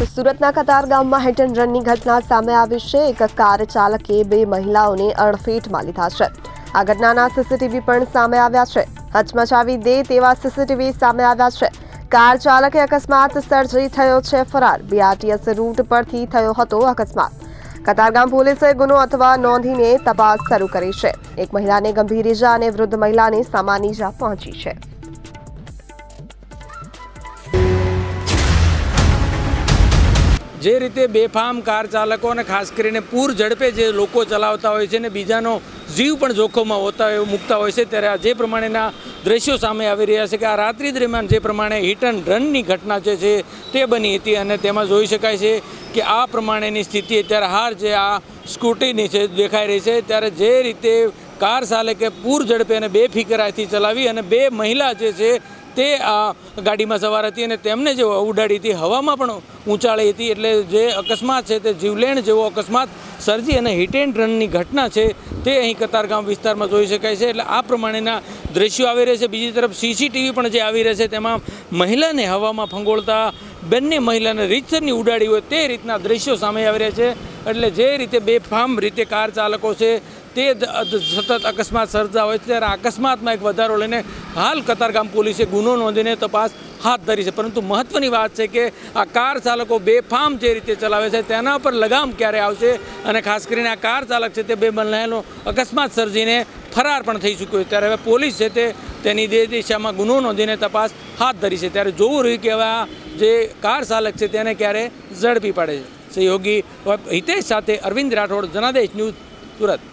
તો સુરતના કતારગામમાં hit and રનની ઘટના સામે આવી છે। એક કાર ચાલકે બે મહિલાઓને અડફેટમાં લીધા છે। આ ઘટનાના સીસીટીવી પણ સામે આવ્યા છે। હચમચાવી દે તેવા સીસીટીવી સામે આવ્યા છે। કાર ચાલકે અકસ્માત સર્જી થયો છે ફરાર। બીઆરટીએસ રૂટ પરથી થયો હતો અકસ્માત। કતારગામ પોલીસે ગુનો નોંધીને તપાસ શરૂ કરી છે। એક મહિલાને ગંભીર ઈજા અને વૃદ્ધ મહિલાને સામાન્ય ઈજા પહોંચી છે। જે રીતે બેફામ કાર ચાલકો અને ખાસ કરીને પૂર ઝડપે જે લોકો ચલાવતા હોય છે ને બીજાનો જીવ પણ જોખમમાં મૂકતા હોય છે, ત્યારે જે પ્રમાણેના દ્રશ્યો સામે આવી રહ્યા છે કે આ રાત્રિ દરમિયાન જે પ્રમાણે હિટ એન્ડ રનની ઘટના છે તે બની હતી અને તેમાં જોઈ શકાય છે કે આ પ્રમાણેની સ્થિતિ અત્યારે હાર જે આ સ્કૂટીની છે દેખાઈ રહી છે। ત્યારે જે રીતે કાર ચાલકે પૂર ઝડપે અને બેફિકરાઈથી ચલાવી અને બે મહિલા જે છે તે આ ગાડીમાં સવાર હતી અને તેમને જે ઉડાડી હતી હવામાં પણ ઊંચાળી હતી। એટલે જે અકસ્માત છે તે જીવલેણ જેવો અકસ્માત સર્જી અને હિટ એન્ડ રનની ઘટના છે તે અહીં કતારગામ વિસ્તારમાં જોઈ શકાય છે। એટલે આ પ્રમાણેના દ્રશ્યો આવી રહ્યા છે। બીજી તરફ સીસીટીવી પણ જે આવી રહ્યા છે તેમાં મહિલાને હવામાં ફંગોળતા બંને મહિલાને રીતસરની ઉડાડી હોય તે રીતના દ્રશ્યો સામે આવી રહ્યા છે। એટલે જે રીતે બેફામ રીતે કાર ચાલકો છે તે સતત અકસ્માત સર્જતા હોય છે, ત્યારે અકસ્માતમાં એક વધારો લઈને હાલ કતારગામ પોલીસે ગુનો નોંધીને તપાસ હાથ ધરી છે। પરંતુ મહત્વની વાત છે કે આ કાર ચાલકો બેફામ જે રીતે ચલાવે છે તેના પર લગામ ક્યારે આવશે અને ખાસ કરીને આ કાર ચાલક છે તે બે મહિલાનો અકસ્માત સર્જીને ફરાર પણ થઈ ચૂક્યો છે। ત્યારે હવે પોલીસ છે તે તેની દિશામાં ગુનો નોંધીને તપાસ હાથ ધરી છે। ત્યારે જોવું રહ્યું કે હવે આ જે કાર ચાલક છે તેને ક્યારે ઝડપી પાડે છે। સહયોગી હિતેશ સાથે અરવિંદ રાઠોડ, જનાદેશ ન્યૂઝ, સુરત।